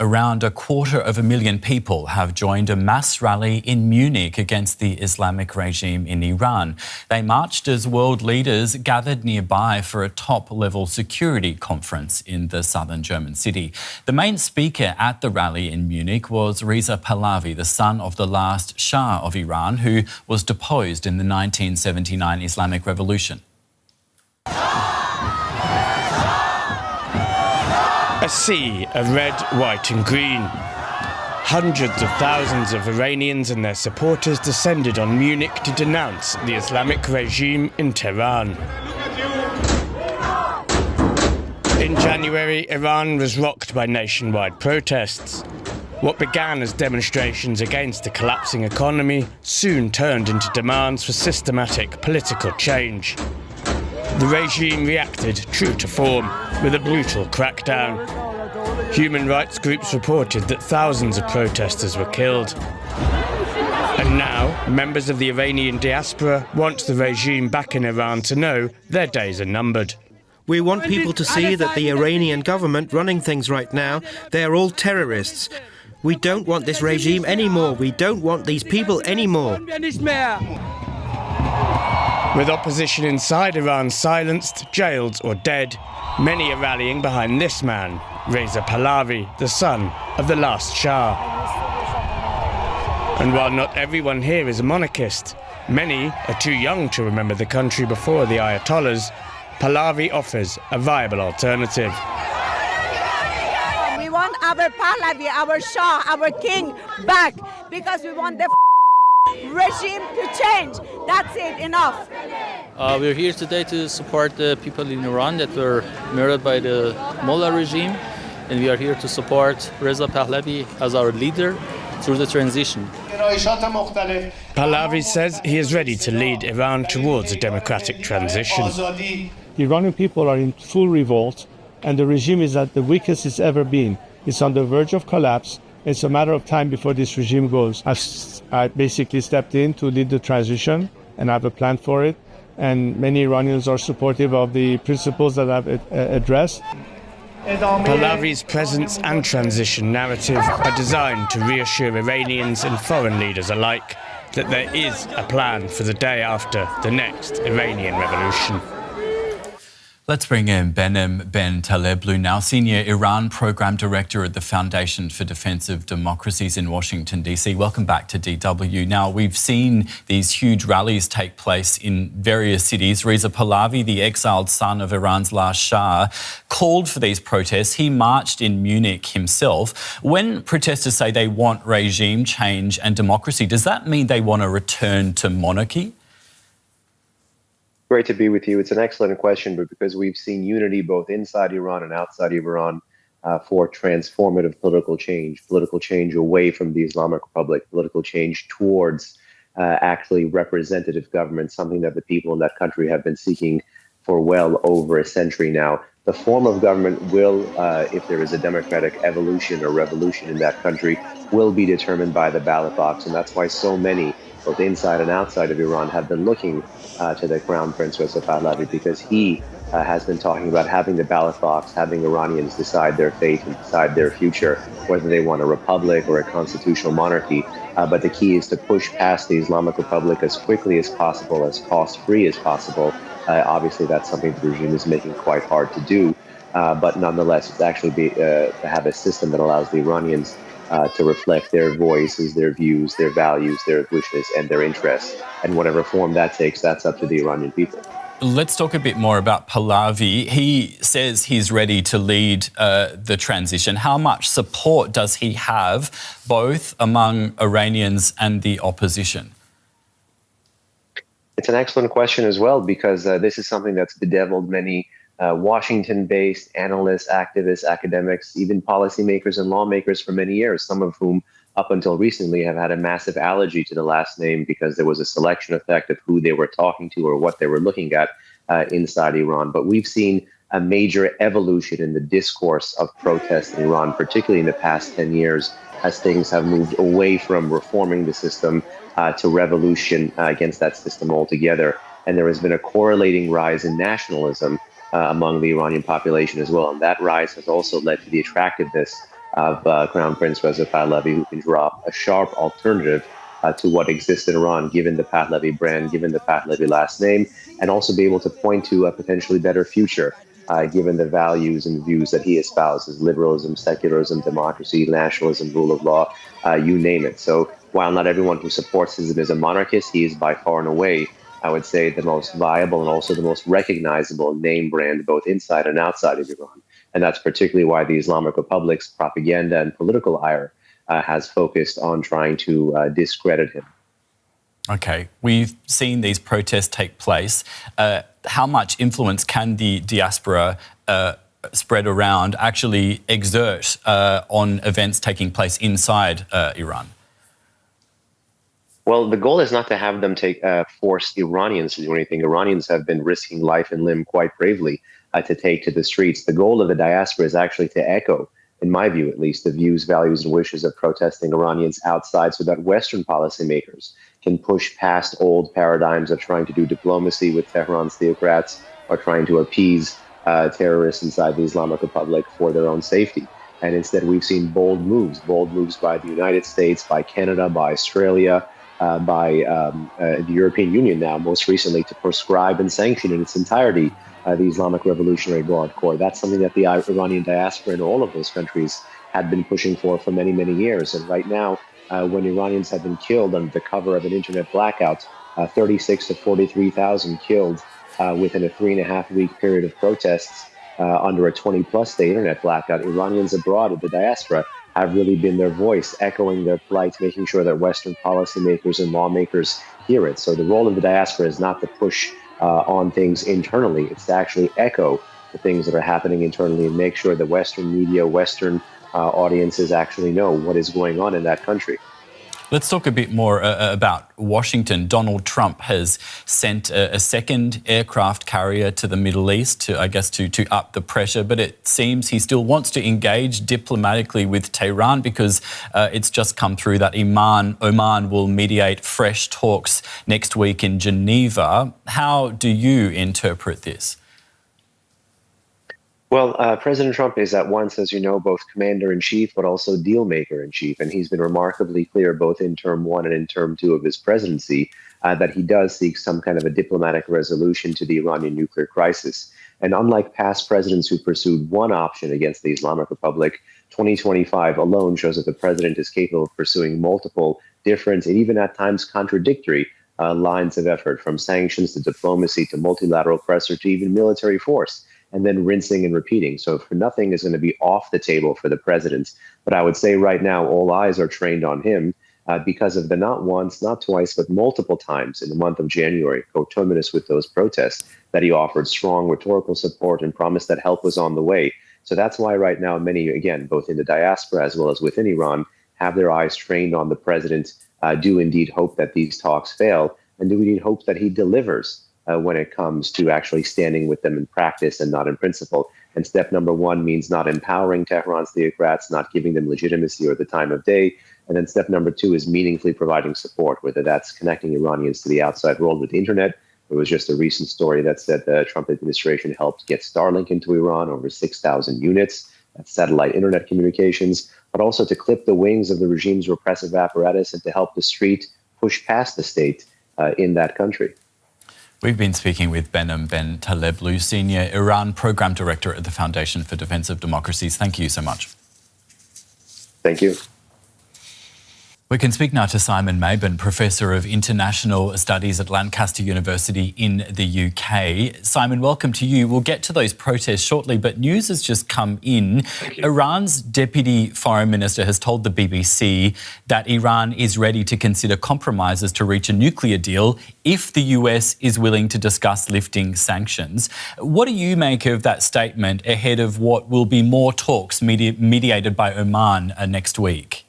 Around 250,000 people have joined a mass rally in Munich against the Islamic regime in Iran. They marched as world leaders gathered nearby for a top-level security conference in the southern German city. The main speaker at the rally in Munich was Reza Pahlavi, the son of the last Shah of Iran, who was deposed in the 1979 Islamic Revolution. A sea of red, white and green. Hundreds of thousands of Iranians and their supporters descended on Munich to denounce the Islamic regime in Tehran. In January, Iran was rocked by nationwide protests. What began as demonstrations against the collapsing economy soon turned into demands for systematic political change. The regime reacted true to form with a brutal crackdown. Human rights groups reported that thousands of protesters were killed. And now, members of the Iranian diaspora want the regime back in Iran to know their days are numbered. We want people to see that the Iranian government running things right now, they are all terrorists. We don't want this regime anymore. We don't want these people anymore. With opposition inside Iran silenced, jailed or dead, many are rallying behind this man, Reza Pahlavi, the son of the last Shah. And while not everyone here is a monarchist, many are too young to remember the country before the Ayatollahs, Pahlavi offers a viable alternative. We want our Pahlavi, our Shah, our king back because we want the regime to change. That's it, enough. We're here today to support the people in Iran that were murdered by the Mullah regime, and we are here to support Reza Pahlavi as our leader through the transition. Pahlavi says he is ready to lead Iran towards a democratic transition. The Iranian people are in full revolt, and the regime is at the weakest it's ever been. It's on the verge of collapse. It's a matter of time before this regime goes. I basically stepped in to lead the transition, and I have a plan for it. And many Iranians are supportive of the principles that I've addressed. Pahlavi's presence and transition narrative are designed to reassure Iranians and foreign leaders alike that there is a plan for the day after the next Iranian revolution. Let's bring in Benem Ben Taleblu now, Senior Iran Program Director at the Foundation for Defense of Democracies in Washington, D.C. Welcome back to DW. Now, we've seen these huge rallies take place in various cities. Reza Pahlavi, the exiled son of Iran's last Shah, called for these protests. He marched in Munich himself. When protesters say they want regime change and democracy, does that mean they want a return to monarchy? Great to be with you. It's an excellent question, but because we've seen unity both inside Iran and outside of Iran for transformative political change away from the Islamic Republic, political change towards actually representative government, something that the people in that country have been seeking for well over a century now. The form of government will, if there is a democratic evolution or revolution in that country, will be determined by the ballot box. And that's why so many, both inside and outside of Iran, have been looking to the Crown Prince Reza Pahlavi, because he has been talking about having the ballot box, having Iranians decide their fate and decide their future, whether they want a republic or a constitutional monarchy. But the key is to push past the Islamic Republic as quickly as possible, as cost-free as possible. Obviously, that's something the regime is making quite hard to do. But nonetheless, it's actually to have a system that allows the Iranians to reflect their voices, their views, their values, their wishes, and their interests. And whatever form that takes, that's up to the Iranian people. Let's talk a bit more about Pahlavi. He says he's ready to lead the transition. How much support does he have, both among Iranians and the opposition? It's an excellent question as well, because this is something that's bedeviled many Washington-based analysts, activists, academics, even policymakers and lawmakers for many years, some of whom up until recently have had a massive allergy to the last name because there was a selection effect of who they were talking to or what they were looking at inside Iran. But we've seen a major evolution in the discourse of protest in Iran, particularly in the past 10 years, as things have moved away from reforming the system to revolution against that system altogether. And there has been a correlating rise in nationalism among the Iranian population as well. And that rise has also led to the attractiveness of Crown Prince Reza Pahlavi, who can drop a sharp alternative to what exists in Iran, given the Pahlavi brand, given the Pahlavi last name, and also be able to point to a potentially better future, given the values and views that he espouses: liberalism, secularism, democracy, nationalism, rule of law, you name it. So while not everyone who supports him is a monarchist, he is by far and away, I would say, the most viable and also the most recognizable name brand, both inside and outside of Iran. And that's particularly why the Islamic Republic's propaganda and political ire has focused on trying to discredit him. Okay, we've seen these protests take place. How much influence can the diaspora spread around actually exert on events taking place inside Iran? Well, the goal is not to have them force Iranians to do anything. Iranians have been risking life and limb quite bravely to take to the streets. The goal of the diaspora is actually to echo, in my view at least, the views, values, and wishes of protesting Iranians outside, so that Western policymakers can push past old paradigms of trying to do diplomacy with Tehran's theocrats or trying to appease terrorists inside the Islamic Republic for their own safety. And instead, we've seen bold moves by the United States, by Canada, by Australia, by the European Union now, most recently, to prescribe and sanction in its entirety the Islamic Revolutionary Guard Corps. That's something that the Iranian diaspora in all of those countries had been pushing for many, many years. And right now, when Iranians have been killed under the cover of an internet blackout, 36 to 43,000 killed within a 3.5-week period of protests under a 20-plus day internet blackout, Iranians abroad at the diaspora have really been their voice, echoing their plight, making sure that Western policymakers and lawmakers hear it. So the role of the diaspora is not to push on things internally. It's to actually echo the things that are happening internally and make sure that Western media, Western audiences actually know what is going on in that country. Let's talk a bit more about Washington. Donald Trump has sent a second aircraft carrier to the Middle East to up the pressure, but it seems he still wants to engage diplomatically with Tehran because it's just come through that Oman will mediate fresh talks next week in Geneva. How do you interpret this? Well, President Trump is at once, as you know, both commander-in-chief, but also deal-maker-in-chief. And he's been remarkably clear, both in term 1 and in term 2 of his presidency, that he does seek some kind of a diplomatic resolution to the Iranian nuclear crisis. And unlike past presidents who pursued one option against the Islamic Republic, 2025 alone shows that the president is capable of pursuing multiple different and even at times contradictory lines of effort, from sanctions to diplomacy to multilateral pressure to even military force, and then rinsing and repeating. So for nothing is going to be off the table for the president. But I would say right now, all eyes are trained on him because of the not once, not twice, but multiple times in the month of January, coterminous with those protests, that he offered strong rhetorical support and promised that help was on the way. So that's why right now many, again, both in the diaspora as well as within Iran, have their eyes trained on the president, do indeed hope that these talks fail, and do indeed hope that he delivers when it comes to actually standing with them in practice and not in principle. And step number 1 means not empowering Tehran's theocrats, not giving them legitimacy or the time of day. And then step number 2 is meaningfully providing support, whether that's connecting Iranians to the outside world with the internet. There was just a recent story that said the Trump administration helped get Starlink into Iran, over 6,000 units, that's satellite internet communications, but also to clip the wings of the regime's repressive apparatus and to help the street push past the state in that country. We've been speaking with Behnam Ben Taleblu, Senior Iran Program Director at the Foundation for Defense of Democracies. Thank you so much. Thank you. We can speak now to Simon Mabin, Professor of International Studies at Lancaster University in the UK. Simon, welcome to you. We'll get to those protests shortly, but news has just come in. Iran's Deputy Foreign Minister has told the BBC that Iran is ready to consider compromises to reach a nuclear deal if the US is willing to discuss lifting sanctions. What do you make of that statement ahead of what will be more talks mediated by Oman next week?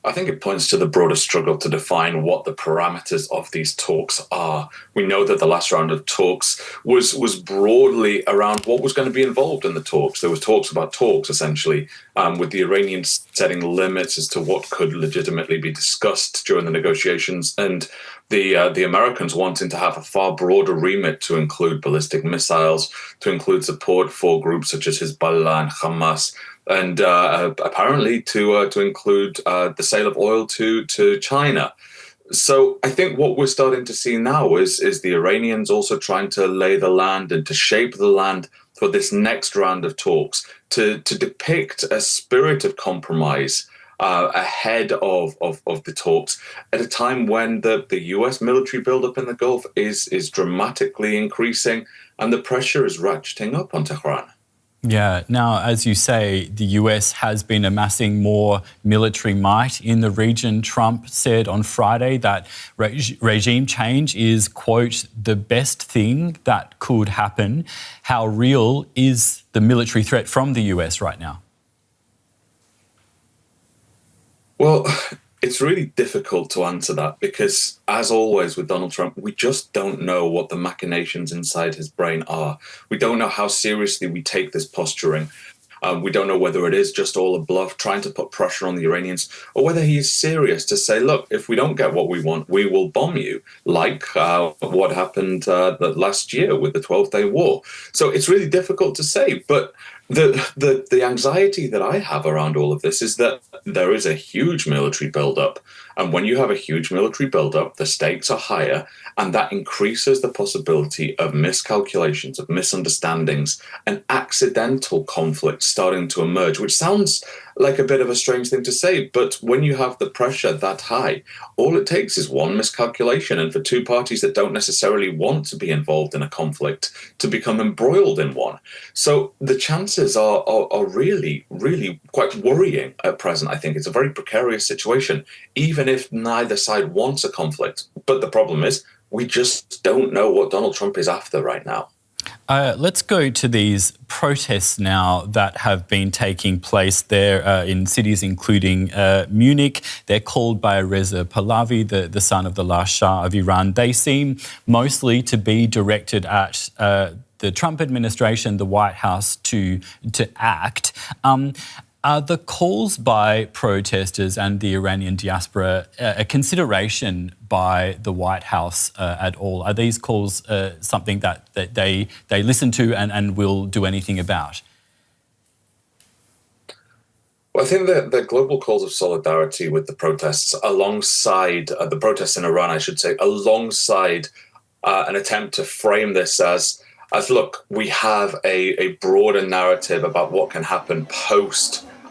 I think it points to the broader struggle to define what the parameters of these talks are. We know that the last round of talks was broadly around what was going to be involved in the talks. There was talks about talks, essentially, with the Iranians setting limits as to what could legitimately be discussed during the negotiations, and the Americans wanting to have a far broader remit to include ballistic missiles, to include support for groups such as Hezbollah and Hamas, and apparently to include the sale of oil to China. So I think what we're starting to see now is the Iranians also trying to lay the land and to shape the land for this next round of talks, to depict a spirit of compromise ahead of the talks at a time when the US military buildup in the Gulf is dramatically increasing and the pressure is ratcheting up on Tehran. Yeah. Now, as you say, the US has been amassing more military might in the region. Trump said on Friday that regime change is, quote, the best thing that could happen. How real is the military threat from the US right now? Well, it's really difficult to answer that because, as always with Donald Trump, we just don't know what the machinations inside his brain are. We don't know how seriously we take this posturing. We don't know whether it is just all a bluff, trying to put pressure on the Iranians, or whether he is serious to say, look, if we don't get what we want, we will bomb you, like what happened last year with the 12-Day War. So it's really difficult to say, but the anxiety that I have around all of this is that there is a huge military buildup. And when you have a huge military buildup, the stakes are higher, and that increases the possibility of miscalculations, of misunderstandings, and accidental conflicts starting to emerge, which sounds like a bit of a strange thing to say. But when you have the pressure that high, all it takes is one miscalculation, and for two parties that don't necessarily want to be involved in a conflict to become embroiled in one. So the chances are really, really quite worrying at present. I think it's a very precarious situation, even if neither side wants a conflict. But the problem is, we just don't know what Donald Trump is after right now. Let's go to these protests now that have been taking place there in cities including Munich. They're called by Reza Pahlavi, the son of the last Shah of Iran. They seem mostly to be directed at the Trump administration, the White House, to act. Are the calls by protesters and the Iranian diaspora a consideration by the White House at all? Are these calls something that they listen to and will do anything about? Well, I think that the global calls of solidarity with the protests alongside the protests in Iran, I should say, alongside an attempt to frame this as look, we have a broader narrative about what can happen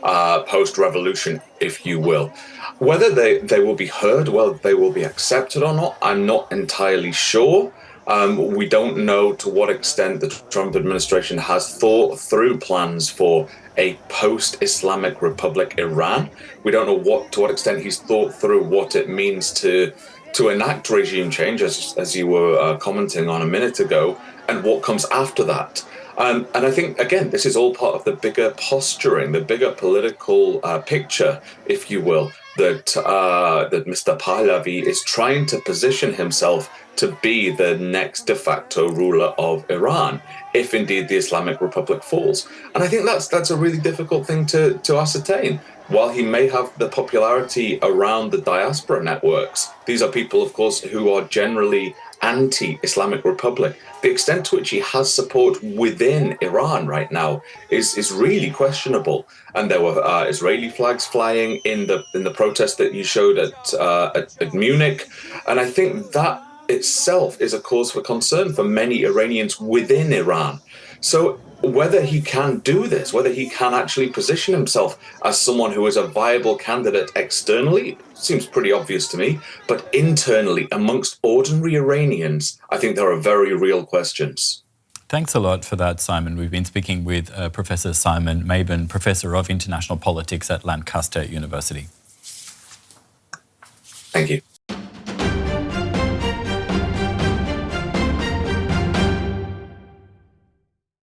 post-revolution, if you will. Whether they will be heard, whether they will be accepted or not, I'm not entirely sure. We don't know to what extent the Trump administration has thought through plans for a post-Islamic Republic Iran. We don't know to what extent he's thought through what it means to enact regime change, as you were commenting on a minute ago, and what comes after that. And I think, again, this is all part of the bigger posturing, the bigger political picture, if you will, that Mr. Pahlavi is trying to position himself to be the next de facto ruler of Iran, if indeed the Islamic Republic falls. And I think that's a really difficult thing to ascertain. While he may have the popularity around the diaspora networks, these are people, of course, who are generally anti-Islamic Republic. The extent to which he has support within Iran right now is really questionable. And there were Israeli flags flying in the protest that you showed at Munich. And I think that itself is a cause for concern for many Iranians within Iran. So whether he can do this, whether he can actually position himself as someone who is a viable candidate externally, seems pretty obvious to me, but internally, amongst ordinary Iranians, I think there are very real questions. Thanks a lot for that, Simon. We've been speaking with Professor Simon Mabon, Professor of International Politics at Lancaster University. Thank you.